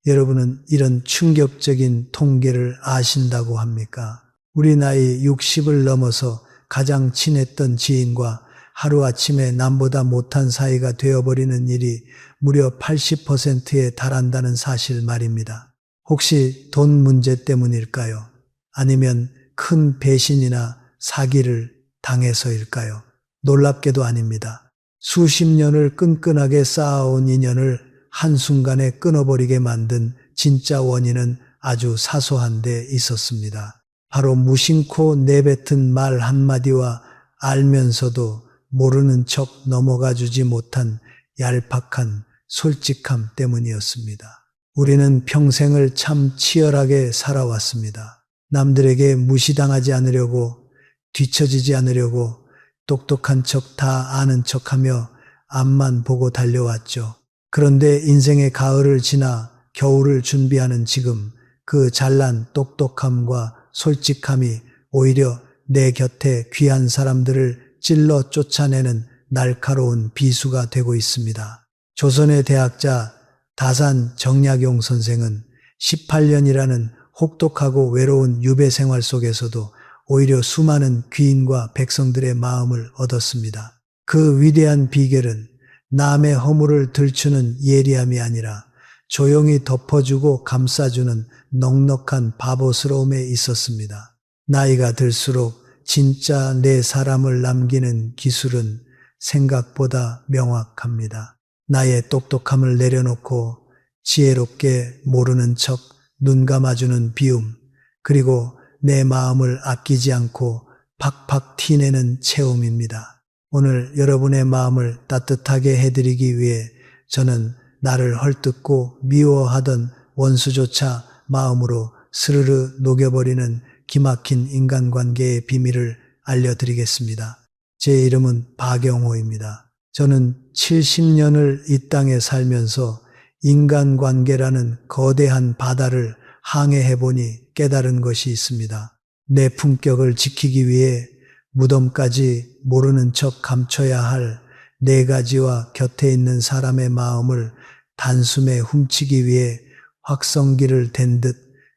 여러분은 이런 충격적인 통계를 아신다고 합니까? 우리 나이 60을 넘어서 가장 친했던 지인과 하루아침에 남보다 못한 사이가 되어버리는 일이 무려 80%에 달한다는 사실 말입니다. 혹시 돈 문제 때문일까요? 아니면 큰 배신이나 사기를 당해서일까요? 놀랍게도 아닙니다. 수십 년을 끈끈하게 쌓아온 인연을 한순간에 끊어버리게 만든 진짜 원인은 아주 사소한 데 있었습니다. 바로 무심코 내뱉은 말 한마디와 알면서도 모르는 척 넘어가 주지 못한 얄팍한 솔직함 때문이었습니다. 우리는 평생을 참 치열하게 살아왔습니다. 남들에게 무시당하지 않으려고, 뒤처지지 않으려고 똑똑한 척 다 아는 척하며 앞만 보고 달려왔죠. 그런데 인생의 가을을 지나 겨울을 준비하는 지금 그 잘난 똑똑함과 솔직함이 오히려 내 곁에 귀한 사람들을 찔러 쫓아내는 날카로운 비수가 되고 있습니다. 조선의 대학자 다산 정약용 선생은 18년이라는 혹독하고 외로운 유배 생활 속에서도 오히려 수많은 귀인과 백성들의 마음을 얻었습니다. 그 위대한 비결은 남의 허물을 들추는 예리함이 아니라 조용히 덮어주고 감싸주는 넉넉한 바보스러움에 있었습니다. 나이가 들수록 진짜 내 사람을 남기는 기술은 생각보다 명확합니다. 나의 똑똑함을 내려놓고 지혜롭게 모르는 척 눈 감아주는 비움, 그리고 내 마음을 아끼지 않고 팍팍 티내는 체험입니다. 오늘 여러분의 마음을 따뜻하게 해드리기 위해 저는 나를 헐뜯고 미워하던 원수조차 마음으로 스르르 녹여버리는 기막힌 인간관계의 비밀을 알려드리겠습니다. 제 이름은 박영호입니다. 저는 70년을 이 땅에 살면서 인간관계라는 거대한 바다를 항해해보니 깨달은 것이 있습니다. 내 품격을 지키기 위해 무덤까지 모르는 척 감춰야 할 4가지와 곁에 있는 사람의 마음을 단숨에 훔치기 위해 확성기를 댄 듯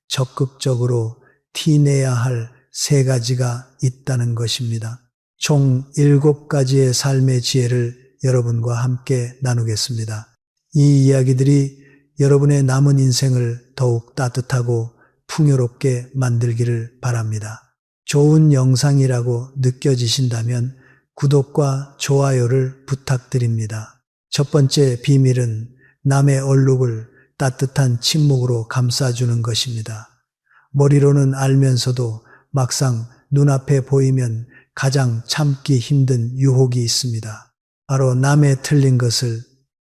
적극적으로 티내야 할 3가지가 있다는 것입니다. 총 7가지의 삶의 지혜를 여러분과 함께 나누겠습니다. 이 이야기들이 여러분의 남은 인생을 더욱 따뜻하고 풍요롭게 만들기를 바랍니다. 좋은 영상이라고 느껴지신다면 구독과 좋아요를 부탁드립니다. 첫 번째 비밀은 남의 얼룩을 따뜻한 침묵으로 감싸주는 것입니다. 머리로는 알면서도 막상 눈앞에 보이면 가장 참기 힘든 유혹이 있습니다. 바로 남의 틀린 것을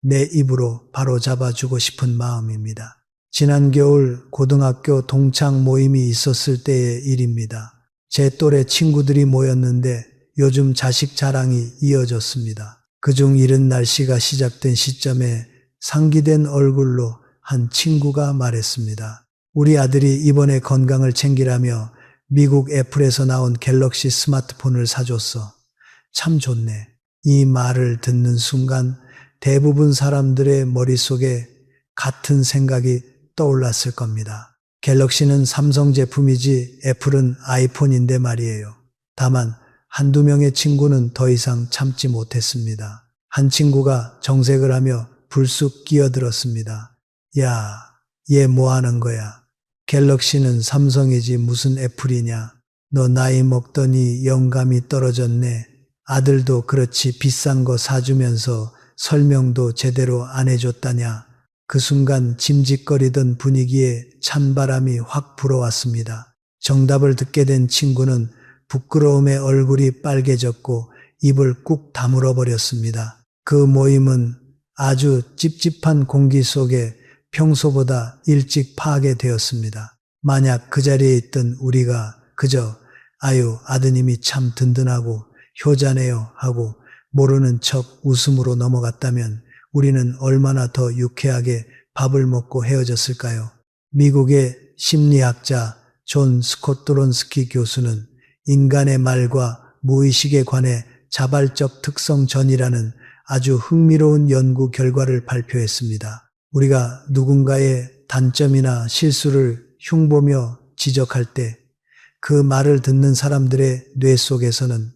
내 입으로 바로 잡아주고 싶은 마음입니다. 지난 겨울 고등학교 동창 모임이 있었을 때의 일입니다. 제 또래 친구들이 모였는데 요즘 자식 자랑이 이어졌습니다. 그중 이른 날씨가 시작된 시점에 상기된 얼굴로 한 친구가 말했습니다. 우리 아들이 이번에 건강을 챙기라며 미국 애플에서 나온 갤럭시 스마트폰을 사줬어. 참 좋네. 이 말을 듣는 순간 대부분 사람들의 머릿속에 같은 생각이 떠올랐을 겁니다. 갤럭시는 삼성 제품이지 애플은 아이폰인데 말이에요. 다만 한두 명의 친구는 더 이상 참지 못했습니다. 한 친구가 정색을 하며 불쑥 끼어들었습니다. 야, 얘 뭐 하는 거야? 갤럭시는 삼성이지 무슨 애플이냐? 너 나이 먹더니 영감이 떨어졌네. 아들도 그렇지 비싼 거 사주면서 설명도 제대로 안 해줬다냐. 그 순간 짐짓거리던 분위기에 찬바람이 확 불어왔습니다. 정답을 듣게 된 친구는 부끄러움에 얼굴이 빨개졌고 입을 꾹 다물어 버렸습니다. 그 모임은 아주 찝찝한 공기 속에 평소보다 일찍 파괴되었습니다. 만약 그 자리에 있던 우리가 그저 아유 아드님이 참 든든하고 효자네요 하고 모르는 척 웃음으로 넘어갔다면 우리는 얼마나 더 유쾌하게 밥을 먹고 헤어졌을까요? 미국의 심리학자 존 스콧드론스키 교수는 인간의 말과 무의식에 관해 자발적 특성전이라는 아주 흥미로운 연구 결과를 발표했습니다. 우리가 누군가의 단점이나 실수를 흉보며 지적할 때 그 말을 듣는 사람들의 뇌 속에서는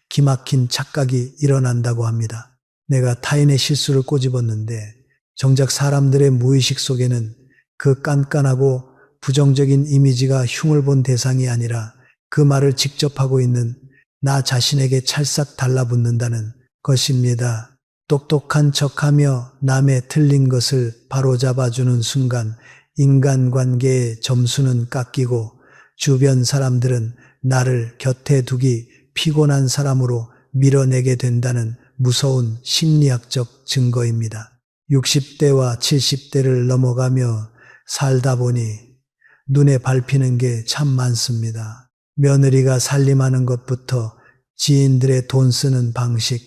기막힌 착각이 일어난다고 합니다. 내가 타인의 실수를 꼬집었는데 정작 사람들의 무의식 속에는 그 깐깐하고 부정적인 이미지가 흉을 본 대상이 아니라 그 말을 직접 하고 있는 나 자신에게 찰싹 달라붙는다는 것입니다. 똑똑한 척하며 남의 틀린 것을 바로잡아주는 순간 인간관계의 점수는 깎이고 주변 사람들은 나를 곁에 두기 피곤한 사람으로 밀어내게 된다는 무서운 심리학적 증거입니다. 60대와 70대를 넘어가며 살다 보니 눈에 밟히는 게 참 많습니다. 며느리가 살림하는 것부터 지인들의 돈 쓰는 방식,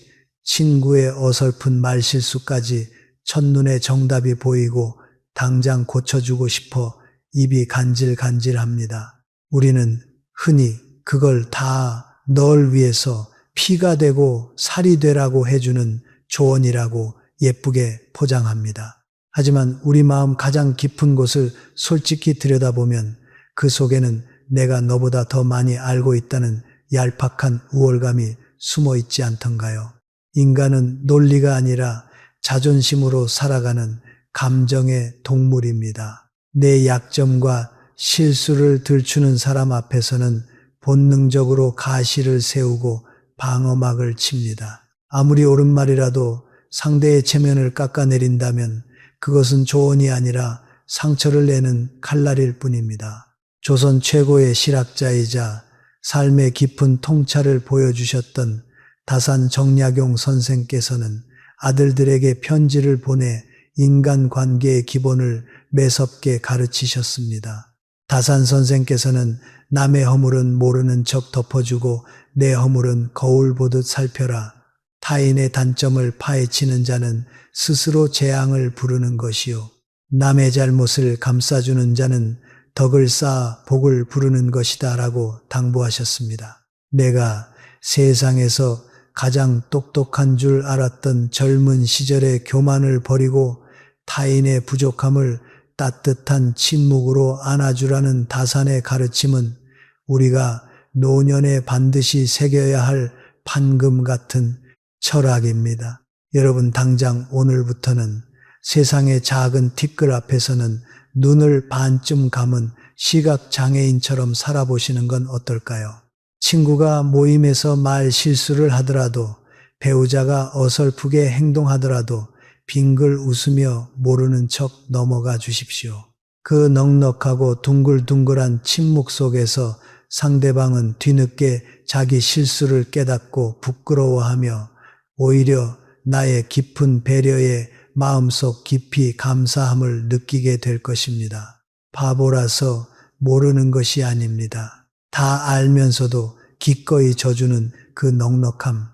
친구의 어설픈 말실수까지 첫눈에 정답이 보이고 당장 고쳐주고 싶어 입이 간질간질합니다. 우리는 흔히 그걸 다 널 위해서 피가 되고 살이 되라고 해주는 조언이라고 예쁘게 포장합니다. 하지만 우리 마음 가장 깊은 곳을 솔직히 들여다보면 그 속에는 내가 너보다 더 많이 알고 있다는 얄팍한 우월감이 숨어 있지 않던가요? 인간은 논리가 아니라 자존심으로 살아가는 감정의 동물입니다. 내 약점과 실수를 들추는 사람 앞에서는 본능적으로 가시를 세우고 방어막을 칩니다. 아무리 옳은 말이라도 상대의 체면을 깎아내린다면 그것은 조언이 아니라 상처를 내는 칼날일 뿐입니다. 조선 최고의 실학자이자 삶의 깊은 통찰을 보여주셨던 다산 정약용 선생께서는 아들들에게 편지를 보내 인간관계의 기본을 매섭게 가르치셨습니다. 다산 선생께서는 남의 허물은 모르는 척 덮어주고 내 허물은 거울 보듯 살펴라. 타인의 단점을 파헤치는 자는 스스로 재앙을 부르는 것이요. 남의 잘못을 감싸주는 자는 덕을 쌓아 복을 부르는 것이다 라고 당부하셨습니다. 내가 세상에서 가장 똑똑한 줄 알았던 젊은 시절의 교만을 버리고 타인의 부족함을 따뜻한 침묵으로 안아주라는 다산의 가르침은 우리가 노년에 반드시 새겨야 할 판금 같은 철학입니다. 여러분 당장 오늘부터는 세상의 작은 티끌 앞에서는 눈을 반쯤 감은 시각장애인처럼 살아보시는 건 어떨까요? 친구가 모임에서 말 실수를 하더라도 배우자가 어설프게 행동하더라도 빙글 웃으며 모르는 척 넘어가 주십시오. 그 넉넉하고 둥글둥글한 침묵 속에서 상대방은 뒤늦게 자기 실수를 깨닫고 부끄러워하며 오히려 나의 깊은 배려에 마음속 깊이 감사함을 느끼게 될 것입니다. 바보라서 모르는 것이 아닙니다. 다 알면서도 기꺼이 져주는 그 넉넉함.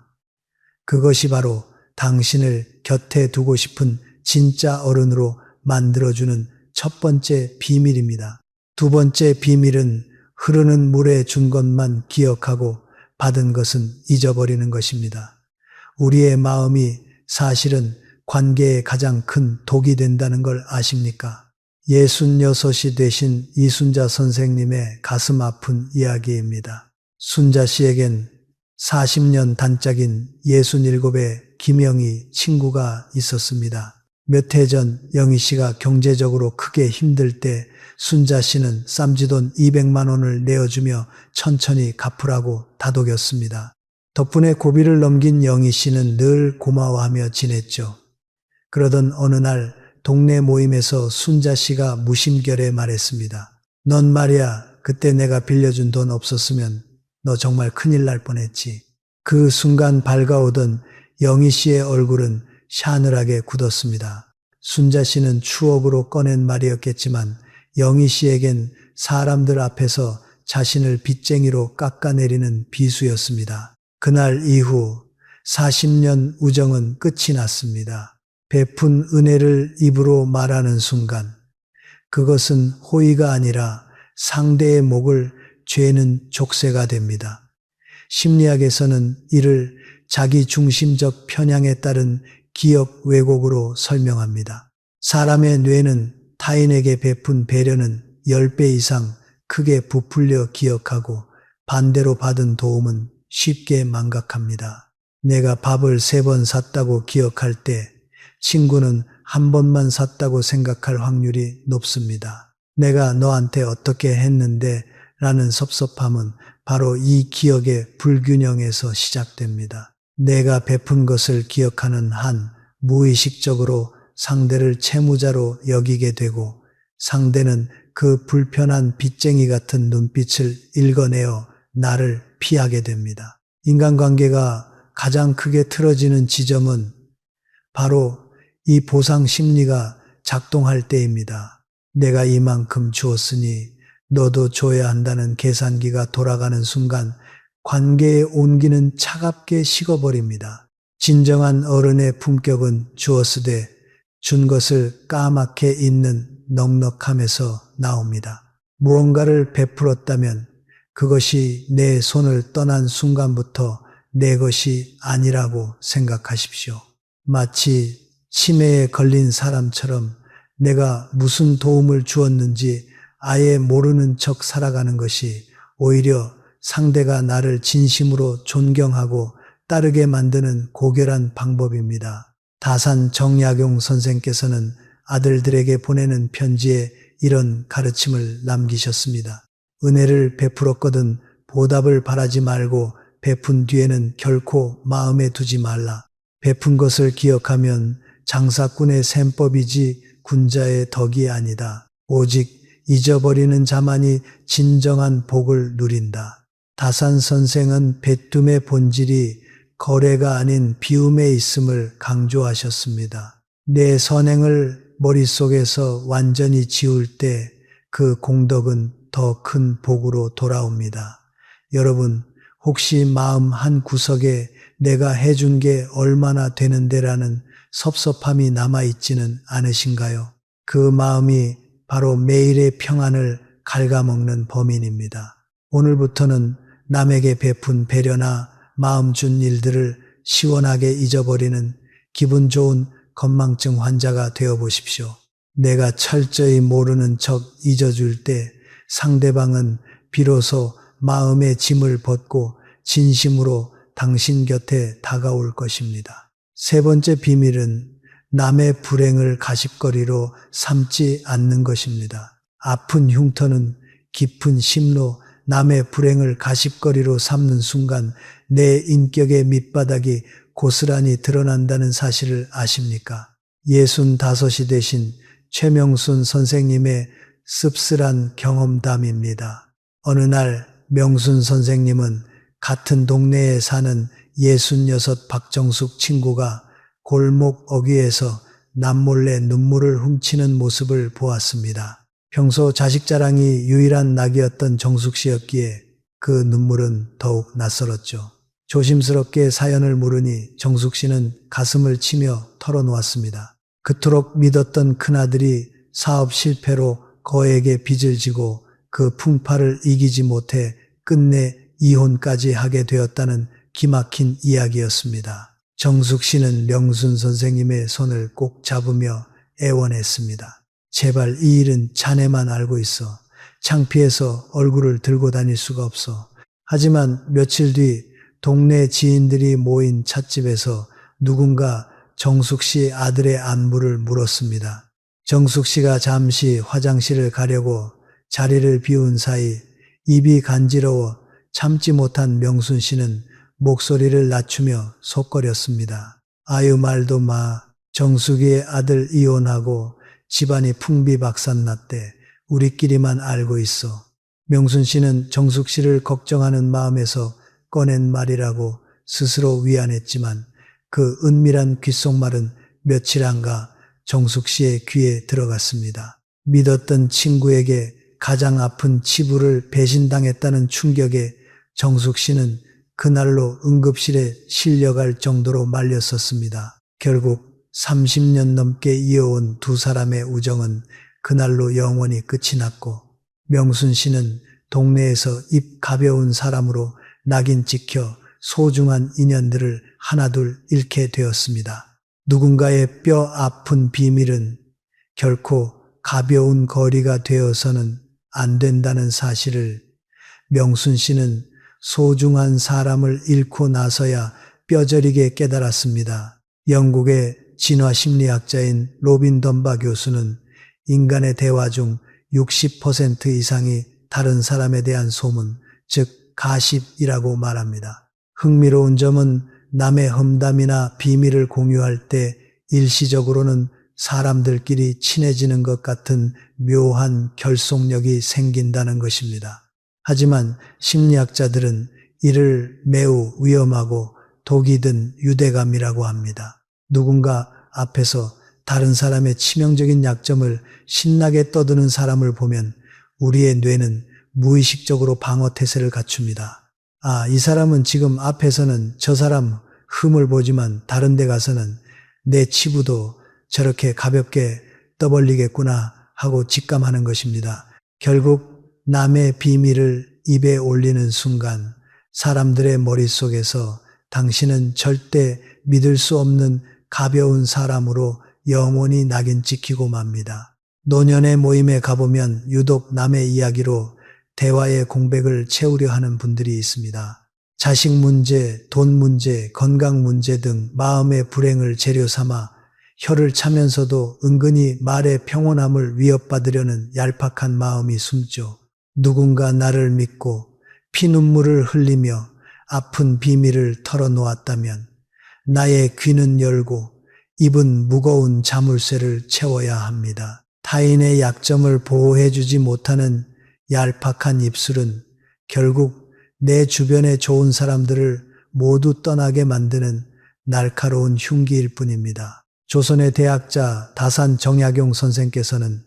그것이 바로 당신을 곁에 두고 싶은 진짜 어른으로 만들어주는 첫 번째 비밀입니다. 두 번째 비밀은 흐르는 물에 준 것만 기억하고 받은 것은 잊어버리는 것입니다. 우리의 마음이 사실은 관계에 가장 큰 독이 된다는 걸 아십니까? 66이 되신 이순자 선생님의 가슴 아픈 이야기입니다. 순자 씨에겐 40년 단짝인 67의 김영희 친구가 있었습니다. 몇 해 전 영희 씨가 경제적으로 크게 힘들 때 순자 씨는 쌈지돈 200만 원을 내어주며 천천히 갚으라고 다독였습니다. 덕분에 고비를 넘긴 영희 씨는 늘 고마워하며 지냈죠. 그러던 어느 날 동네 모임에서 순자 씨가 무심결에 말했습니다. 넌 말이야, 그때 내가 빌려준 돈 없었으면 너 정말 큰일 날 뻔했지. 그 순간 밝아오던 영희 씨의 얼굴은 샤늘하게 굳었습니다. 순자 씨는 추억으로 꺼낸 말이었겠지만 영희 씨에겐 사람들 앞에서 자신을 빚쟁이로 깎아내리는 비수였습니다. 그날 이후 40년 우정은 끝이 났습니다. 베푼 은혜를 입으로 말하는 순간 그것은 호의가 아니라 상대의 목을 죄는 족쇄가 됩니다. 심리학에서는 이를 자기 중심적 편향에 따른 기억 왜곡으로 설명합니다. 사람의 뇌는 타인에게 베푼 배려는 10배 이상 크게 부풀려 기억하고 반대로 받은 도움은 쉽게 망각합니다. 내가 밥을 3번 샀다고 기억할 때 친구는 한 번만 샀다고 생각할 확률이 높습니다. 내가 너한테 어떻게 했는데 라는 섭섭함은 바로 이 기억의 불균형에서 시작됩니다. 내가 베푼 것을 기억하는 한 무의식적으로 상대를 채무자로 여기게 되고 상대는 그 불편한 빚쟁이 같은 눈빛을 읽어내어 나를 피하게 됩니다. 인간관계가 가장 크게 틀어지는 지점은 바로 이 보상 심리가 작동할 때입니다. 내가 이만큼 주었으니 너도 줘야 한다는 계산기가 돌아가는 순간 관계의 온기는 차갑게 식어버립니다. 진정한 어른의 품격은 주었으되 준 것을 까맣게 잊는 넉넉함에서 나옵니다. 무언가를 베풀었다면 그것이 내 손을 떠난 순간부터 내 것이 아니라고 생각하십시오. 마치 치매에 걸린 사람처럼 내가 무슨 도움을 주었는지 아예 모르는 척 살아가는 것이 오히려 상대가 나를 진심으로 존경하고 따르게 만드는 고결한 방법입니다. 다산 정약용 선생께서는 아들들에게 보내는 편지에 이런 가르침을 남기셨습니다. 은혜를 베풀었거든 보답을 바라지 말고 베푼 뒤에는 결코 마음에 두지 말라. 베푼 것을 기억하면 장사꾼의 셈법이지 군자의 덕이 아니다. 오직 잊어버리는 자만이 진정한 복을 누린다. 다산 선생은 베툼의 본질이 거래가 아닌 비움에 있음을 강조하셨습니다. 내 선행을 머릿속에서 완전히 지울 때 그 공덕은 더 큰 복으로 돌아옵니다. 여러분, 혹시 마음 한 구석에 내가 해준 게 얼마나 되는데라는 섭섭함이 남아있지는 않으신가요? 그 마음이 바로 매일의 평안을 갉아먹는 범인입니다. 오늘부터는 남에게 베푼 배려나 마음 준 일들을 시원하게 잊어버리는 기분 좋은 건망증 환자가 되어 보십시오. 내가 철저히 모르는 척 잊어줄 때 상대방은 비로소 마음의 짐을 벗고 진심으로 당신 곁에 다가올 것입니다. 세 번째 비밀은 남의 불행을 가십거리로 삼지 않는 것입니다. 아픈 흉터는 깊은 심로, 남의 불행을 가십거리로 삼는 순간 내 인격의 밑바닥이 고스란히 드러난다는 사실을 아십니까? 65이 되신 최명순 선생님의 씁쓸한 경험담입니다. 어느 날 명순 선생님은 같은 동네에 사는 66 박정숙 친구가 골목 어귀에서 남몰래 눈물을 훔치는 모습을 보았습니다. 평소 자식 자랑이 유일한 낙이었던 정숙 씨였기에 그 눈물은 더욱 낯설었죠. 조심스럽게 사연을 물으니 정숙 씨는 가슴을 치며 털어놓았습니다. 그토록 믿었던 큰아들이 사업 실패로 거액의 빚을 지고 그 풍파를 이기지 못해 끝내 이혼까지 하게 되었다는 기막힌 이야기였습니다. 정숙 씨는 명순 선생님의 손을 꼭 잡으며 애원했습니다. 제발 이 일은 자네만 알고 있어. 창피해서 얼굴을 들고 다닐 수가 없어. 하지만 며칠 뒤 동네 지인들이 모인 찻집에서 누군가 정숙 씨 아들의 안부를 물었습니다. 정숙 씨가 잠시 화장실을 가려고 자리를 비운 사이 입이 간지러워 참지 못한 명순 씨는 목소리를 낮추며 속거렸습니다. 아유 말도 마. 정숙이의 아들 이혼하고 집안이 풍비박산났대. 우리끼리만 알고 있어. 명순 씨는 정숙 씨를 걱정하는 마음에서 꺼낸 말이라고 스스로 위안했지만 그 은밀한 귓속말은 며칠 안가 정숙 씨의 귀에 들어갔습니다. 믿었던 친구에게 가장 아픈 치부를 배신당했다는 충격에 정숙 씨는 그날로 응급실에 실려갈 정도로 말렸었습니다. 결국 30년 넘게 이어온 두 사람의 우정은 그날로 영원히 끝이 났고 명순 씨는 동네에서 입 가벼운 사람으로 낙인 찍혀 소중한 인연들을 하나둘 잃게 되었습니다. 누군가의 뼈 아픈 비밀은 결코 가벼운 거리가 되어서는 안 된다는 사실을 명순 씨는 소중한 사람을 잃고 나서야 뼈저리게 깨달았습니다. 영국의 진화심리학자인 로빈 덤바 교수는 인간의 대화 중 60% 이상이 다른 사람에 대한 소문, 즉 가십이라고 말합니다. 흥미로운 점은 남의 험담이나 비밀을 공유할 때 일시적으로는 사람들끼리 친해지는 것 같은 묘한 결속력이 생긴다는 것입니다. 하지만 심리학자들은 이를 매우 위험하고 독이 든 유대감이라고 합니다. 누군가 앞에서 다른 사람의 치명적인 약점을 신나게 떠드는 사람을 보면 우리의 뇌는 무의식적으로 방어 태세를 갖춥니다. 이 사람은 지금 앞에서는 저 사람 흠을 보지만 다른 데 가서는 내 치부도 저렇게 가볍게 떠벌리겠구나 하고 직감하는 것입니다. 결국 남의 비밀을 입에 올리는 순간 사람들의 머릿속에서 당신은 절대 믿을 수 없는 가벼운 사람으로 영원히 낙인 찍히고 맙니다. 노년의 모임에 가보면 유독 남의 이야기로 대화의 공백을 채우려 하는 분들이 있습니다. 자식 문제, 돈 문제, 건강 문제 등 마음의 불행을 재료 삼아 혀를 차면서도 은근히 말의 평온함을 위협받으려는 얄팍한 마음이 숨죠. 누군가 나를 믿고 피눈물을 흘리며 아픈 비밀을 털어놓았다면 나의 귀는 열고 입은 무거운 자물쇠를 채워야 합니다. 타인의 약점을 보호해주지 못하는 얄팍한 입술은 결국 내 주변의 좋은 사람들을 모두 떠나게 만드는 날카로운 흉기일 뿐입니다. 조선의 대학자 다산 정약용 선생께서는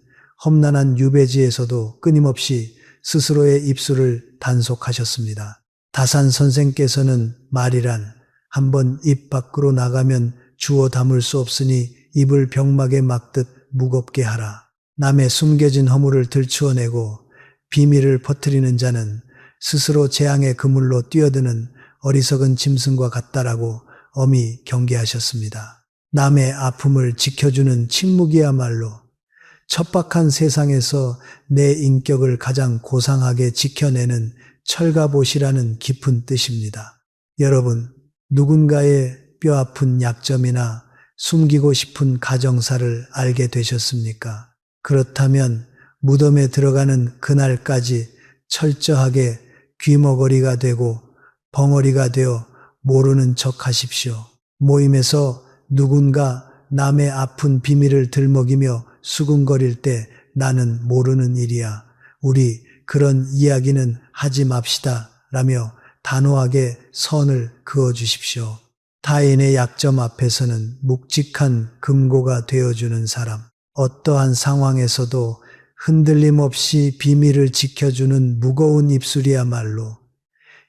험난한 유배지에서도 끊임없이 스스로의 입술을 단속하셨습니다. 다산 선생께서는 말이란 한번 입 밖으로 나가면 주워 담을 수 없으니 입을 병막에 막듯 무겁게 하라. 남의 숨겨진 허물을 들추어내고 비밀을 퍼뜨리는 자는 스스로 재앙의 그물로 뛰어드는 어리석은 짐승과 같다라고 엄히 경계하셨습니다. 남의 아픔을 지켜주는 침묵이야말로 척박한 세상에서 내 인격을 가장 고상하게 지켜내는 철갑옷이라는 깊은 뜻입니다. 여러분, 누군가의 뼈아픈 약점이나 숨기고 싶은 가정사를 알게 되셨습니까? 그렇다면 무덤에 들어가는 그날까지 철저하게 귀머거리가 되고 벙어리가 되어 모르는 척 하십시오. 모임에서 누군가 남의 아픈 비밀을 들먹이며 수군거릴 때 나는 모르는 일이야. 우리 그런 이야기는 하지 맙시다. 라며 단호하게 선을 그어주십시오. 타인의 약점 앞에서는 묵직한 금고가 되어주는 사람. 어떠한 상황에서도 흔들림 없이 비밀을 지켜주는 무거운 입술이야말로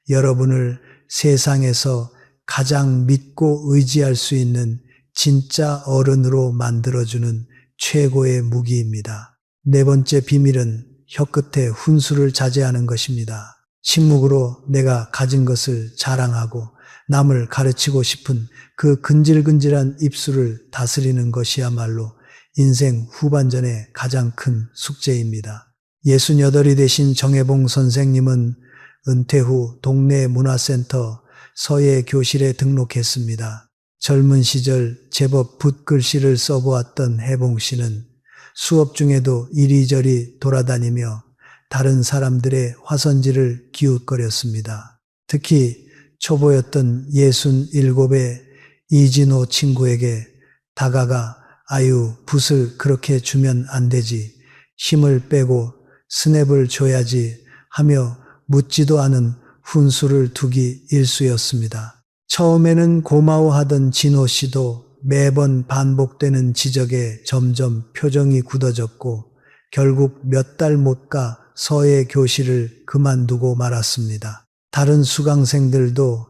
여러분을 세상에서 가장 믿고 의지할 수 있는 진짜 어른으로 만들어주는 최고의 무기입니다. 네 번째 비밀은 혀끝에 훈수를 자제하는 것입니다. 침묵으로 내가 가진 것을 자랑하고 남을 가르치고 싶은 그 근질근질한 입술을 다스리는 것이야말로 인생 후반전의 가장 큰 숙제입니다. 68이 되신 정혜봉 선생님은 은퇴 후 동네 문화센터 서예 교실에 등록했습니다. 젊은 시절 제법 붓글씨를 써보았던 혜봉 씨는 수업 중에도 이리저리 돌아다니며 다른 사람들의 화선지를 기웃거렸습니다. 특히 초보였던 67의 이진호 친구에게 다가가 아유, 붓을 그렇게 주면 안 되지. 힘을 빼고 스냅을 줘야지 하며 묻지도 않은 훈수를 두기 일쑤였습니다. 처음에는 고마워하던 진호 씨도 매번 반복되는 지적에 점점 표정이 굳어졌고 결국 몇 달 못 가 서예 교실을 그만두고 말았습니다. 다른 수강생들도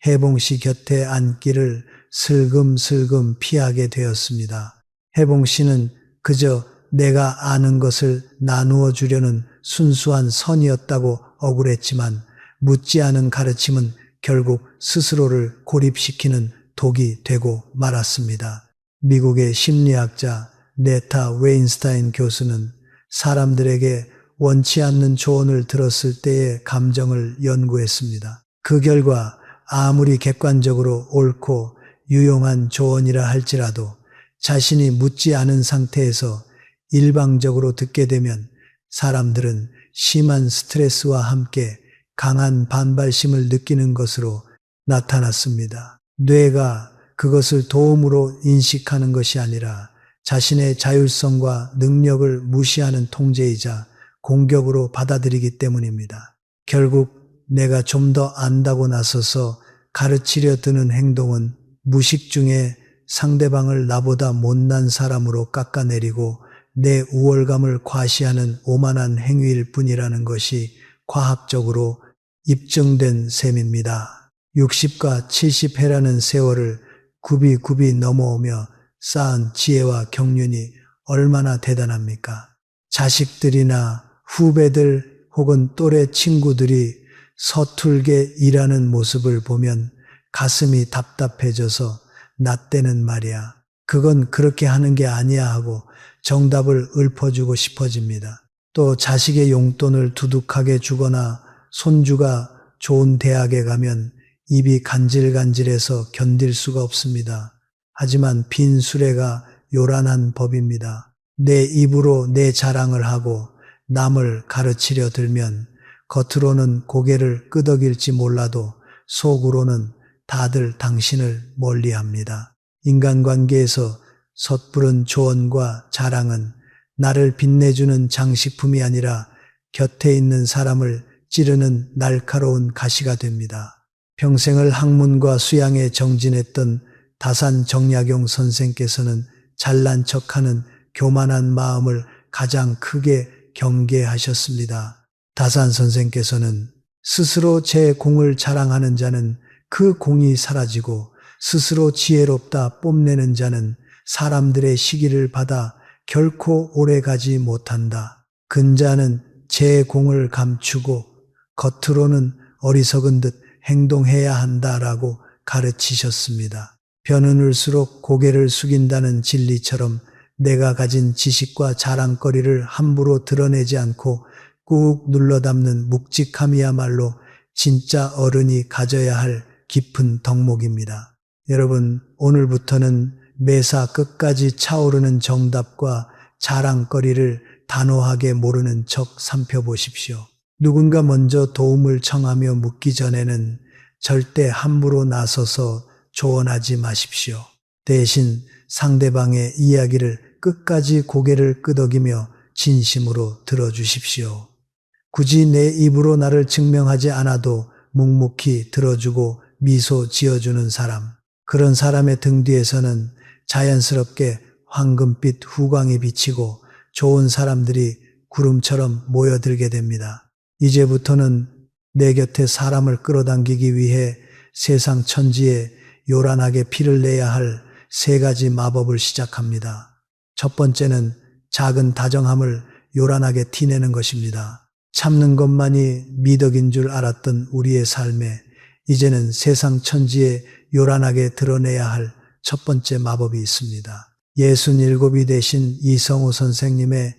혜봉 씨 곁에 앉기를 슬금슬금 피하게 되었습니다. 혜봉 씨는 그저 내가 아는 것을 나누어 주려는 순수한 선이었다고 억울했지만 묻지 않은 가르침은 결국 스스로를 고립시키는 독이 되고 말았습니다. 미국의 심리학자 네타 웨인스타인 교수는 사람들에게 원치 않는 조언을 들었을 때의 감정을 연구했습니다. 그 결과 아무리 객관적으로 옳고 유용한 조언이라 할지라도 자신이 묻지 않은 상태에서 일방적으로 듣게 되면 사람들은 심한 스트레스와 함께 강한 반발심을 느끼는 것으로 나타났습니다. 뇌가 그것을 도움으로 인식하는 것이 아니라 자신의 자율성과 능력을 무시하는 통제이자 공격으로 받아들이기 때문입니다. 결국 내가 좀 더 안다고 나서서 가르치려 드는 행동은 무식 중에 상대방을 나보다 못난 사람으로 깎아내리고 내 우월감을 과시하는 오만한 행위일 뿐이라는 것이 과학적으로 입증된 셈입니다. 60과 70해라는 세월을 굽이굽이 넘어오며 쌓은 지혜와 경륜이 얼마나 대단합니까? 자식들이나 후배들 혹은 또래 친구들이 서툴게 일하는 모습을 보면 가슴이 답답해져서 나 때는 말이야. 그건 그렇게 하는 게 아니야 하고 정답을 읊어주고 싶어집니다. 또 자식의 용돈을 두둑하게 주거나 손주가 좋은 대학에 가면 입이 간질간질해서 견딜 수가 없습니다. 하지만 빈 수레가 요란한 법입니다. 내 입으로 내 자랑을 하고 남을 가르치려 들면 겉으로는 고개를 끄덕일지 몰라도 속으로는 다들 당신을 멀리합니다. 인간관계에서 섣부른 조언과 자랑은 나를 빛내주는 장식품이 아니라 곁에 있는 사람을 찌르는 날카로운 가시가 됩니다. 평생을 학문과 수양에 정진했던 다산 정약용 선생께서는 잘난 척하는 교만한 마음을 가장 크게 경계하셨습니다. 다산 선생께서는 스스로 제 공을 자랑하는 자는 그 공이 사라지고 스스로 지혜롭다 뽐내는 자는 사람들의 시기를 받아 결코 오래가지 못한다. 근자는 제 공을 감추고 겉으로는 어리석은 듯 행동해야 한다라고 가르치셨습니다. 벼는 울수록 고개를 숙인다는 진리처럼 내가 가진 지식과 자랑거리를 함부로 드러내지 않고 꾹 눌러 담는 묵직함이야말로 진짜 어른이 가져야 할 깊은 덕목입니다. 여러분, 오늘부터는 매사 끝까지 차오르는 정답과 자랑거리를 단호하게 모르는 척 살펴보십시오. 누군가 먼저 도움을 청하며 묻기 전에는 절대 함부로 나서서 조언하지 마십시오. 대신 상대방의 이야기를 끝까지 고개를 끄덕이며 진심으로 들어주십시오. 굳이 내 입으로 나를 증명하지 않아도 묵묵히 들어주고 미소 지어주는 사람, 그런 사람의 등 뒤에서는 자연스럽게 황금빛 후광이 비치고 좋은 사람들이 구름처럼 모여들게 됩니다. 이제부터는 내 곁에 사람을 끌어당기기 위해 세상 천지에 요란하게 피를 내야 할 3가지 마법을 시작합니다. 첫 번째는 작은 다정함을 요란하게 티내는 것입니다. 참는 것만이 미덕인 줄 알았던 우리의 삶에 이제는 세상 천지에 요란하게 드러내야 할 첫 번째 마법이 있습니다. 67이 되신 이성우 선생님의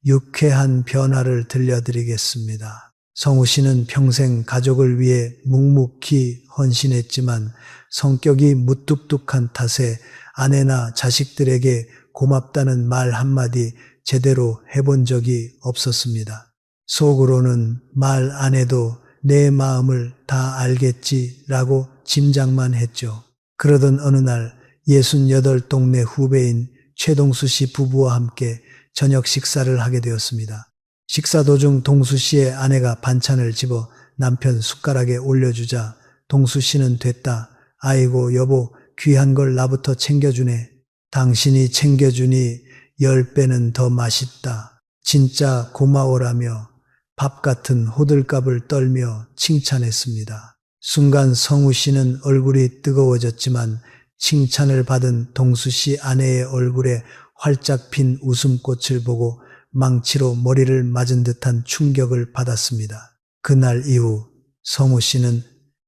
유쾌한 변화를 들려드리겠습니다. 성우 씨는 평생 가족을 위해 묵묵히 헌신했지만 성격이 무뚝뚝한 탓에 아내나 자식들에게 고맙다는 말 한마디 제대로 해본 적이 없었습니다. 속으로는 말 안 해도 내 마음을 다 알겠지라고 짐작만 했죠. 그러던 어느 날 68 동네 후배인 최동수 씨 부부와 함께 저녁 식사를 하게 되었습니다. 식사 도중 동수 씨의 아내가 반찬을 집어 남편 숟가락에 올려주자 동수 씨는 됐다. 아이고 여보 귀한 걸 나부터 챙겨주네. 당신이 챙겨주니 10배는 더 맛있다. 진짜 고마워라며 밥 같은 호들갑을 떨며 칭찬했습니다. 순간 성우 씨는 얼굴이 뜨거워졌지만 칭찬을 받은 동수 씨 아내의 얼굴에 활짝 핀 웃음꽃을 보고 망치로 머리를 맞은 듯한 충격을 받았습니다. 그날 이후 성우 씨는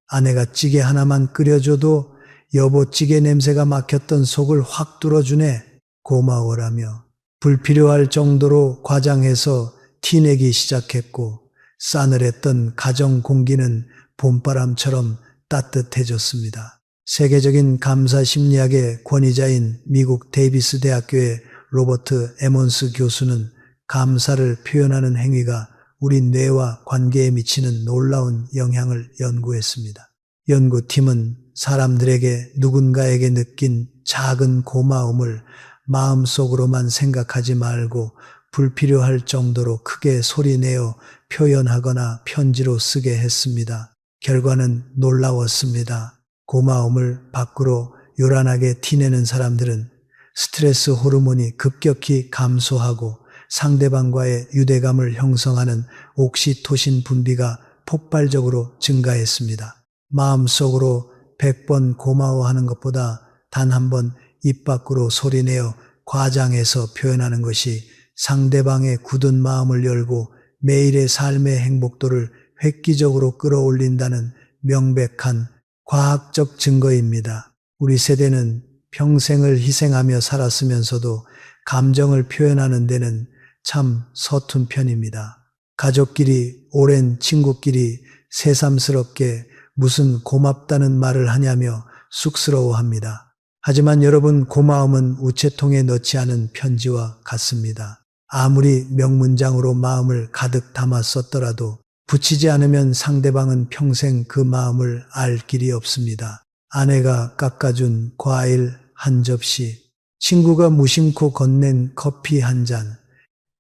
아내가 찌개 하나만 끓여줘도 여보 찌개 냄새가 막혔던 속을 확 뚫어주네 고마워라며 불필요할 정도로 과장해서 티내기 시작했고 싸늘했던 가정 공기는 봄바람처럼 따뜻해졌습니다. 세계적인 감사 심리학의 권위자인 미국 데이비스 대학교의 로버트 에몬스 교수는 감사를 표현하는 행위가 우리 뇌와 관계에 미치는 놀라운 영향을 연구했습니다. 연구팀은 사람들에게 누군가에게 느낀 작은 고마움을 마음속으로만 생각하지 말고 불필요할 정도로 크게 소리내어 표현하거나 편지로 쓰게 했습니다. 결과는 놀라웠습니다. 고마움을 밖으로 요란하게 티내는 사람들은 스트레스 호르몬이 급격히 감소하고 상대방과의 유대감을 형성하는 옥시토신 분비가 폭발적으로 증가했습니다. 마음속으로 100번 고마워하는 것보다 단 한 번 입 밖으로 소리내어 과장해서 표현하는 것이 상대방의 굳은 마음을 열고 매일의 삶의 행복도를 획기적으로 끌어올린다는 명백한 과학적 증거입니다. 우리 세대는 평생을 희생하며 살았으면서도 감정을 표현하는 데는 참 서툰 편입니다. 가족끼리, 오랜 친구끼리 새삼스럽게 무슨 고맙다는 말을 하냐며 쑥스러워합니다. 하지만 여러분, 고마움은 우체통에 넣지 않은 편지와 같습니다. 아무리 명문장으로 마음을 가득 담아 썼더라도 붙이지 않으면 상대방은 평생 그 마음을 알 길이 없습니다. 아내가 깎아준 과일 한 접시, 친구가 무심코 건넨 커피 한 잔,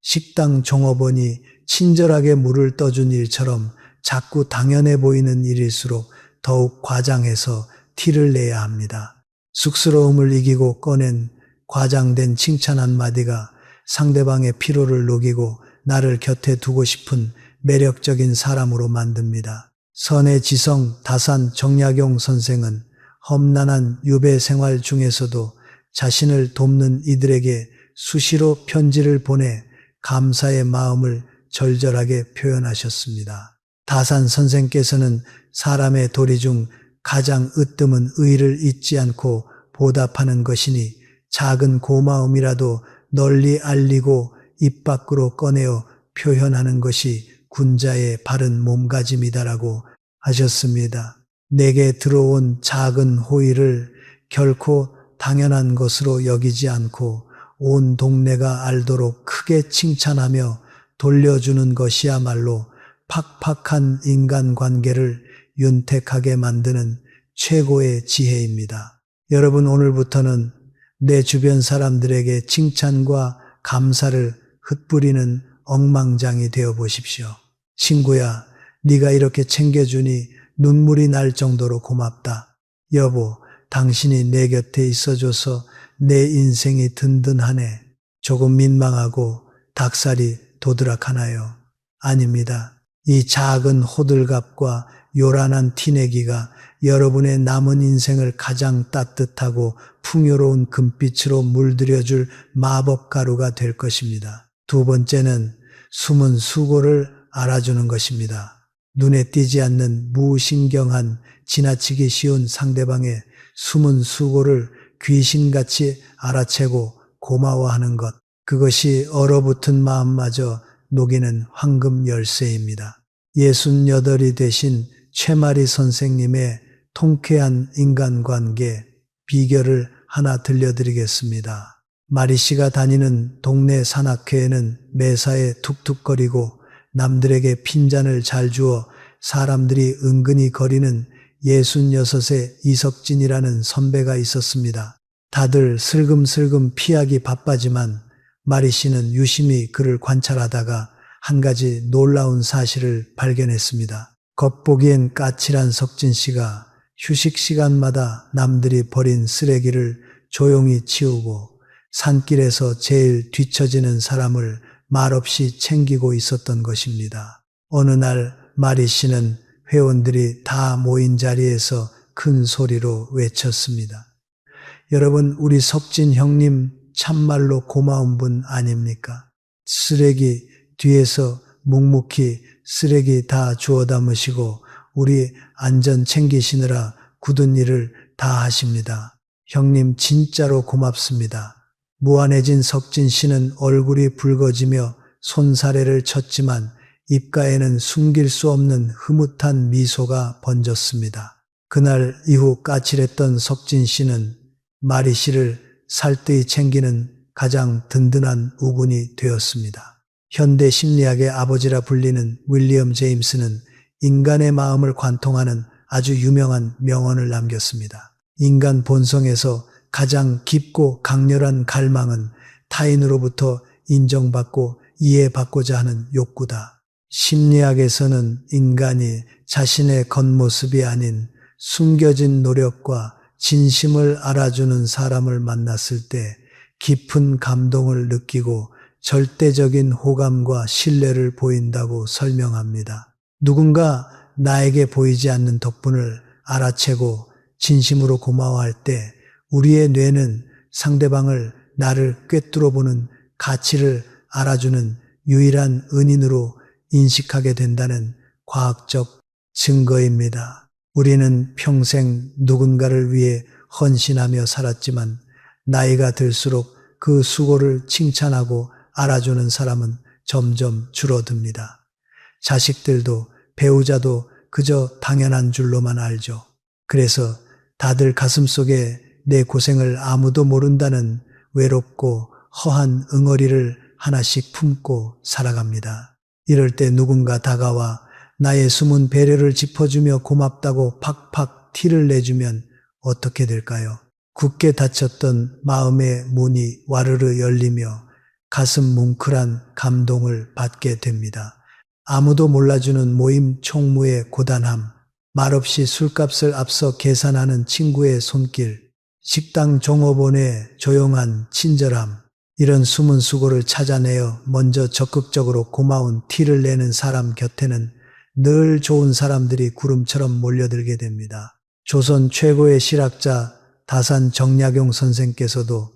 식당 종업원이 친절하게 물을 떠준 일처럼 자꾸 당연해 보이는 일일수록 더욱 과장해서 티를 내야 합니다. 쑥스러움을 이기고 꺼낸 과장된 칭찬 한마디가 상대방의 피로를 녹이고 나를 곁에 두고 싶은 매력적인 사람으로 만듭니다. 선해지성 다산 정약용 선생은 험난한 유배 생활 중에서도 자신을 돕는 이들에게 수시로 편지를 보내 감사의 마음을 절절하게 표현하셨습니다. 다산 선생께서는 사람의 도리 중 가장 으뜸은 의를 잊지 않고 보답하는 것이니 작은 고마움이라도 널리 알리고 입 밖으로 꺼내어 표현하는 것이 군자의 바른 몸가짐이다라고 하셨습니다. 내게 들어온 작은 호의를 결코 당연한 것으로 여기지 않고 온 동네가 알도록 크게 칭찬하며 돌려주는 것이야말로 팍팍한 인간관계를 윤택하게 만드는 최고의 지혜입니다. 여러분, 오늘부터는 내 주변 사람들에게 칭찬과 감사를 흩뿌리는 억망장이 되어 보십시오. 친구야, 네가 이렇게 챙겨주니 눈물이 날 정도로 고맙다. 여보, 당신이 내 곁에 있어줘서 내 인생이 든든하네. 조금 민망하고 닭살이 도드락하나요? 아닙니다. 이 작은 호들갑과 요란한 티내기가 여러분의 남은 인생을 가장 따뜻하고 풍요로운 금빛으로 물들여줄 마법 가루가 될 것입니다. 두 번째는 숨은 수고를 알아주는 것입니다. 눈에 띄지 않는 무신경한 지나치기 쉬운 상대방의 숨은 수고를 귀신같이 알아채고 고마워하는 것, 그것이 얼어붙은 마음마저 녹이는 황금 열쇠입니다. 68이 되신 최마리 선생님의 통쾌한 인간관계 비결을 하나 들려드리겠습니다. 마리 씨가 다니는 동네 산악회에는 매사에 툭툭거리고 남들에게 핀잔을 잘 주어 사람들이 은근히 거리는 66의 이석진이라는 선배가 있었습니다. 다들 슬금슬금 피하기 바빠지만 마리 씨는 유심히 그를 관찰하다가 한 가지 놀라운 사실을 발견했습니다. 겉보기엔 까칠한 석진 씨가 휴식 시간마다 남들이 버린 쓰레기를 조용히 치우고 산길에서 제일 뒤처지는 사람을 말없이 챙기고 있었던 것입니다. 어느 날 마리 씨는 회원들이 다 모인 자리에서 큰 소리로 외쳤습니다. 여러분, 우리 석진 형님 참말로 고마운 분 아닙니까? 쓰레기 뒤에서 묵묵히 쓰레기 다 주워 담으시고 우리 안전 챙기시느라 굳은 일을 다 하십니다. 형님 진짜로 고맙습니다. 무안해진 석진 씨는 얼굴이 붉어지며 손사래를 쳤지만 입가에는 숨길 수 없는 흐뭇한 미소가 번졌습니다. 그날 이후 까칠했던 석진 씨는 마리 씨를 살뜰히 챙기는 가장 든든한 우군이 되었습니다. 현대 심리학의 아버지라 불리는 윌리엄 제임스는 인간의 마음을 관통하는 아주 유명한 명언을 남겼습니다. 인간 본성에서 가장 깊고 강렬한 갈망은 타인으로부터 인정받고 이해받고자 하는 욕구다. 심리학에서는 인간이 자신의 겉모습이 아닌 숨겨진 노력과 진심을 알아주는 사람을 만났을 때 깊은 감동을 느끼고 절대적인 호감과 신뢰를 보인다고 설명합니다. 누군가 나에게 보이지 않는 덕분을 알아채고 진심으로 고마워할 때 우리의 뇌는 상대방을 나를 꿰뚫어 보는 가치를 알아주는 유일한 은인으로 인식하게 된다는 과학적 증거입니다. 우리는 평생 누군가를 위해 헌신하며 살았지만 나이가 들수록 그 수고를 칭찬하고 알아주는 사람은 점점 줄어듭니다. 자식들도 배우자도 그저 당연한 줄로만 알죠. 그래서 다들 가슴속에 내 고생을 아무도 모른다는 외롭고 허한 응어리를 하나씩 품고 살아갑니다. 이럴 때 누군가 다가와 나의 숨은 배려를 짚어주며 고맙다고 팍팍 티를 내주면 어떻게 될까요? 굳게 닫혔던 마음의 문이 와르르 열리며 가슴 뭉클한 감동을 받게 됩니다. 아무도 몰라주는 모임 총무의 고단함, 말없이 술값을 앞서 계산하는 친구의 손길, 식당 종업원의 조용한 친절함, 이런 숨은 수고를 찾아내어 먼저 적극적으로 고마운 티를 내는 사람 곁에는 늘 좋은 사람들이 구름처럼 몰려들게 됩니다. 조선 최고의 실학자 다산 정약용 선생께서도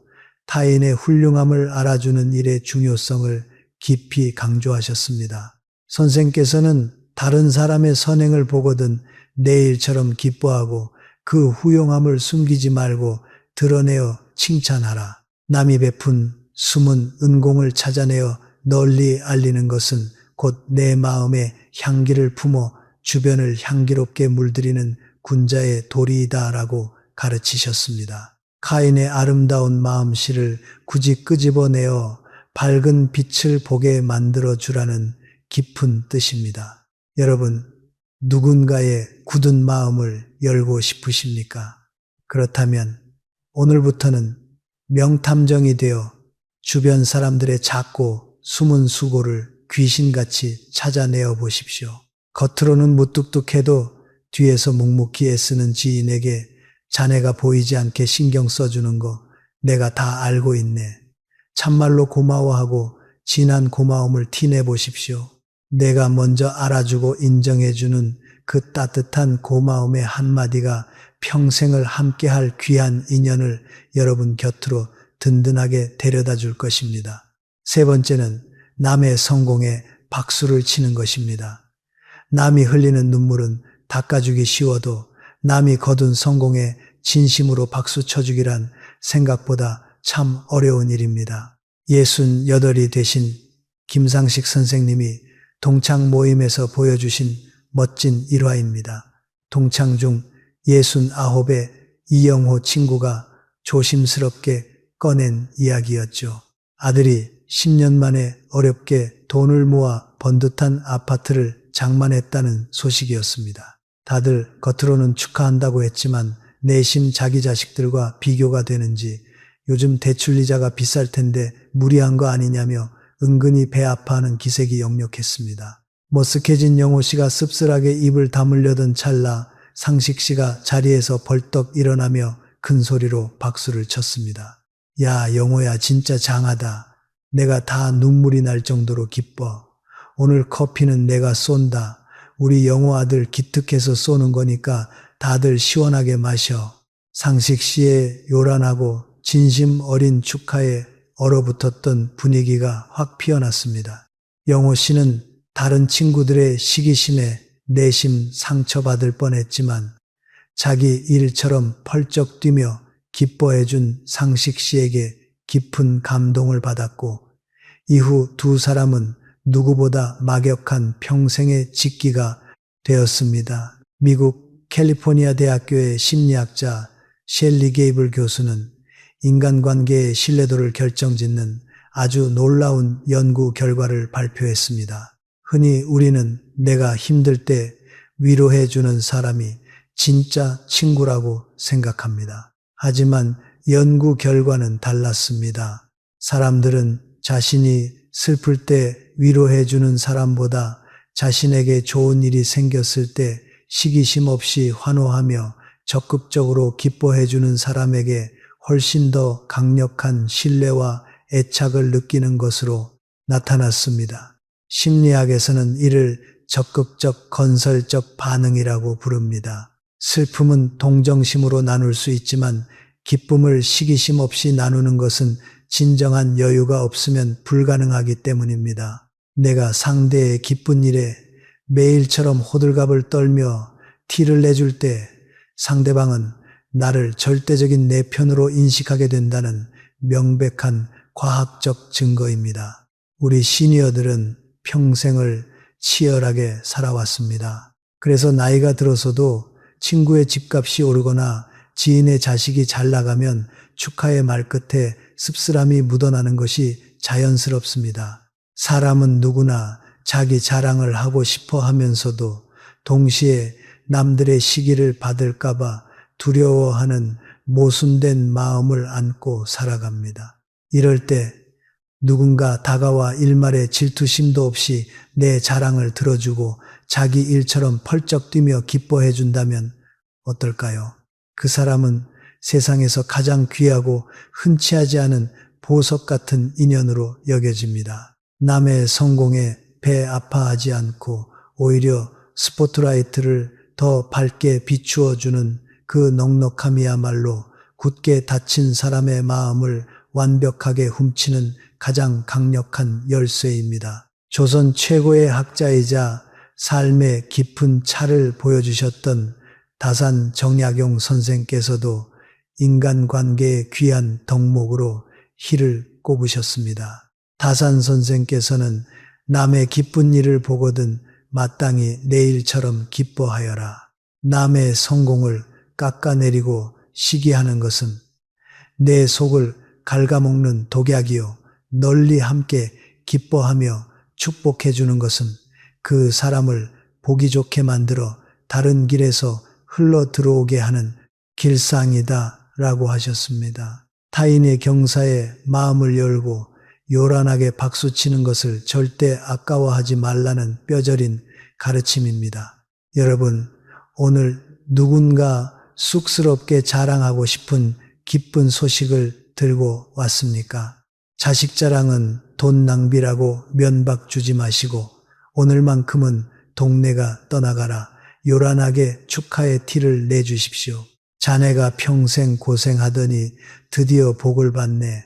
타인의 훌륭함을 알아주는 일의 중요성을 깊이 강조하셨습니다. 선생께서는 다른 사람의 선행을 보거든 내 일처럼 기뻐하고 그 후용함을 숨기지 말고 드러내어 칭찬하라. 남이 베푼 숨은 은공을 찾아내어 널리 알리는 것은 곧 내 마음의 향기를 품어 주변을 향기롭게 물들이는 군자의 도리이다라고 가르치셨습니다. 카인의 아름다운 마음씨를 굳이 끄집어내어 밝은 빛을 보게 만들어주라는 깊은 뜻입니다. 여러분, 누군가의 굳은 마음을 열고 싶으십니까? 그렇다면 오늘부터는 명탐정이 되어 주변 사람들의 작고 숨은 수고를 귀신같이 찾아내어 보십시오. 겉으로는 무뚝뚝해도 뒤에서 묵묵히 애쓰는 지인에게 자네가 보이지 않게 신경 써주는 거 내가 다 알고 있네. 참말로 고마워하고 진한 고마움을 티내 보십시오. 내가 먼저 알아주고 인정해주는 그 따뜻한 고마움의 한마디가 평생을 함께할 귀한 인연을 여러분 곁으로 든든하게 데려다 줄 것입니다. 세 번째는 남의 성공에 박수를 치는 것입니다. 남이 흘리는 눈물은 닦아주기 쉬워도 남이 거둔 성공에 진심으로 박수 쳐주기란 생각보다 참 어려운 일입니다. 68이 되신 김상식 선생님이 동창 모임에서 보여주신 멋진 일화입니다. 동창 중 69의 이영호 친구가 조심스럽게 꺼낸 이야기였죠. 아들이 10년 만에 어렵게 돈을 모아 번듯한 아파트를 장만했다는 소식이었습니다. 다들 겉으로는 축하한다고 했지만 내심 자기 자식들과 비교가 되는지 요즘 대출이자가 비쌀 텐데 무리한 거 아니냐며 은근히 배 아파하는 기색이 역력했습니다. 머쓱해진 영호 씨가 씁쓸하게 입을 다물려던 찰나 상식 씨가 자리에서 벌떡 일어나며 큰 소리로 박수를 쳤습니다. 야, 영호야, 진짜 장하다. 내가 다 눈물이 날 정도로 기뻐. 오늘 커피는 내가 쏜다. 우리 영호 아들 기특해서 쏘는 거니까 다들 시원하게 마셔. 상식 씨의 요란하고 진심 어린 축하에 얼어붙었던 분위기가 확 피어났습니다. 영호 씨는 다른 친구들의 시기심에 내심 상처받을 뻔했지만 자기 일처럼 펄쩍 뛰며 기뻐해준 상식 씨에게 깊은 감동을 받았고 이후 두 사람은 누구보다 막역한 평생의 직기가 되었습니다. 미국 캘리포니아 대학교의 심리학자 셸리 게이블 교수는 인간관계의 신뢰도를 결정짓는 아주 놀라운 연구 결과를 발표했습니다. 흔히 우리는 내가 힘들 때 위로해주는 사람이 진짜 친구라고 생각합니다. 하지만 연구 결과는 달랐습니다. 사람들은 자신이 슬플 때 위로해주는 사람보다 자신에게 좋은 일이 생겼을 때 시기심 없이 환호하며 적극적으로 기뻐해주는 사람에게 훨씬 더 강력한 신뢰와 애착을 느끼는 것으로 나타났습니다. 심리학에서는 이를 적극적 건설적 반응이라고 부릅니다. 슬픔은 동정심으로 나눌 수 있지만 기쁨을 시기심 없이 나누는 것은 진정한 여유가 없으면 불가능하기 때문입니다. 내가 상대의 기쁜 일에 매일처럼 호들갑을 떨며 티를 내줄 때 상대방은 나를 절대적인 내 편으로 인식하게 된다는 명백한 과학적 증거입니다. 우리 시니어들은 평생을 치열하게 살아왔습니다. 그래서 나이가 들어서도 친구의 집값이 오르거나 지인의 자식이 잘 나가면 축하의 말끝에 씁쓸함이 묻어나는 것이 자연스럽습니다. 사람은 누구나 자기 자랑을 하고 싶어 하면서도 동시에 남들의 시기를 받을까봐 두려워하는 모순된 마음을 안고 살아갑니다. 이럴 때 누군가 다가와 일말의 질투심도 없이 내 자랑을 들어주고 자기 일처럼 펄쩍 뛰며 기뻐해 준다면 어떨까요? 그 사람은 세상에서 가장 귀하고 흔치 하지 않은 보석 같은 인연으로 여겨집니다. 남의 성공에 배 아파하지 않고 오히려 스포트라이트를 더 밝게 비추어 주는 그 넉넉함이야말로 굳게 닫힌 사람의 마음을 완벽하게 훔치는 가장 강력한 열쇠입니다. 조선 최고의 학자이자 삶의 깊은 차를 보여주셨던 다산 정약용 선생께서도 인간관계의 귀한 덕목으로 희를 꼽으셨습니다. 다산 선생께서는 남의 기쁜 일을 보거든 마땅히 내 일처럼 기뻐하여라. 남의 성공을 깎아내리고 시기하는 것은 내 속을 갉아먹는 독약이요. 널리 함께 기뻐하며 축복해 주는 것은 그 사람을 보기 좋게 만들어 다른 길에서 흘러 들어오게 하는 길상이다 라고 하셨습니다. 타인의 경사에 마음을 열고 요란하게 박수치는 것을 절대 아까워하지 말라는 뼈저린 가르침입니다. 여러분, 오늘 누군가 쑥스럽게 자랑하고 싶은 기쁜 소식을 들고 왔습니까? 자식 자랑은 돈 낭비라고 면박 주지 마시고 오늘만큼은 동네가 떠나가라 요란하게 축하의 티를 내주십시오. 자네가 평생 고생하더니 드디어 복을 받네.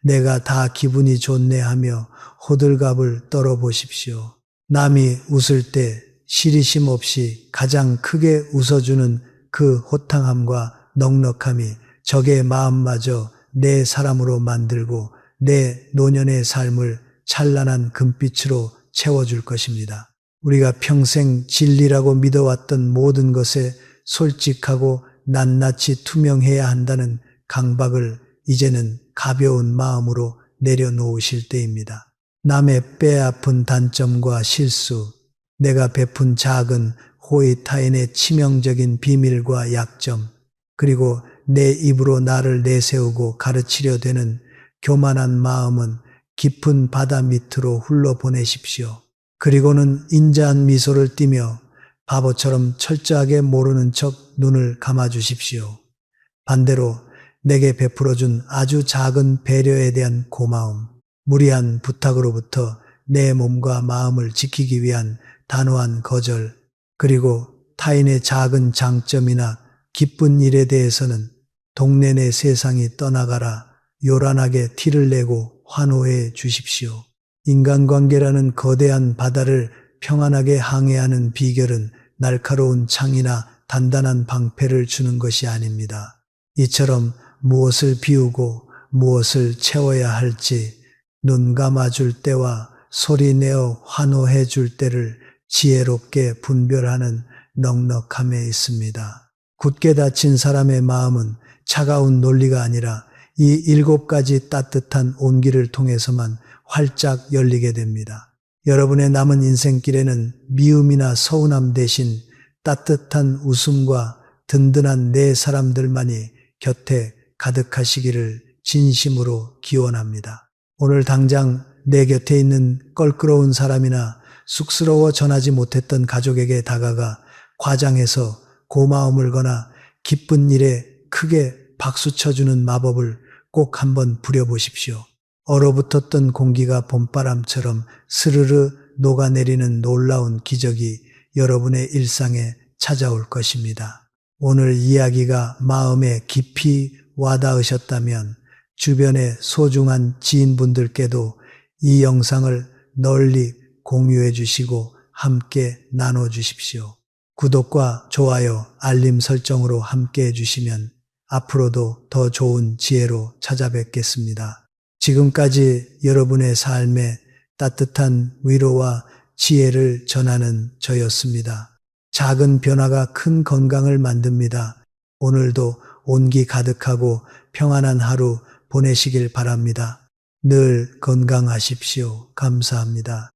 내가 다 기분이 좋네 하며 호들갑을 떨어보십시오. 남이 웃을 때 시리심 없이 가장 크게 웃어주는 그 호탕함과 넉넉함이 적의 마음마저 내 사람으로 만들고 내 노년의 삶을 찬란한 금빛으로 채워줄 것입니다. 우리가 평생 진리라고 믿어왔던 모든 것에 솔직하고 낱낱이 투명해야 한다는 강박을 이제는 가벼운 마음으로 내려놓으실 때입니다. 남의 뼈아픈 단점과 실수, 내가 베푼 작은 호의 타인의 치명적인 비밀과 약점, 그리고 내 입으로 나를 내세우고 가르치려 되는 교만한 마음은 깊은 바다 밑으로 흘러보내십시오. 그리고는 인자한 미소를 띠며 바보처럼 철저하게 모르는 척 눈을 감아주십시오. 반대로 내게 베풀어준 아주 작은 배려에 대한 고마움, 무리한 부탁으로부터 내 몸과 마음을 지키기 위한 단호한 거절, 그리고 타인의 작은 장점이나 기쁜 일에 대해서는 동네 내 세상이 떠나가라 요란하게 티를 내고 환호해 주십시오. 인간관계라는 거대한 바다를 평안하게 항해하는 비결은 날카로운 창이나 단단한 방패를 주는 것이 아닙니다. 이처럼 무엇을 비우고 무엇을 채워야 할지 눈 감아줄 때와 소리내어 환호해 줄 때를 지혜롭게 분별하는 넉넉함에 있습니다. 굳게 닫힌 사람의 마음은 차가운 논리가 아니라 이 7가지 따뜻한 온기를 통해서만 활짝 열리게 됩니다. 여러분의 남은 인생길에는 미움이나 서운함 대신 따뜻한 웃음과 든든한 네 사람들만이 곁에 가득하시기를 진심으로 기원합니다. 오늘 당장 내 곁에 있는 껄끄러운 사람이나 쑥스러워 전하지 못했던 가족에게 다가가 과장해서 고마움을 거나 기쁜 일에 크게 박수 쳐주는 마법을 꼭 한번 부려보십시오. 얼어붙었던 공기가 봄바람처럼 스르르 녹아내리는 놀라운 기적이 여러분의 일상에 찾아올 것입니다. 오늘 이야기가 마음에 깊이 와닿으셨다면 주변의 소중한 지인분들께도 이 영상을 널리 공유해 주시고 함께 나눠 주십시오. 구독과 좋아요, 알림 설정으로 함께 해주시면 앞으로도 더 좋은 지혜로 찾아뵙겠습니다. 지금까지 여러분의 삶에 따뜻한 위로와 지혜를 전하는 저였습니다. 작은 변화가 큰 건강을 만듭니다. 오늘도 온기 가득하고 평안한 하루 보내시길 바랍니다. 늘 건강하십시오. 감사합니다.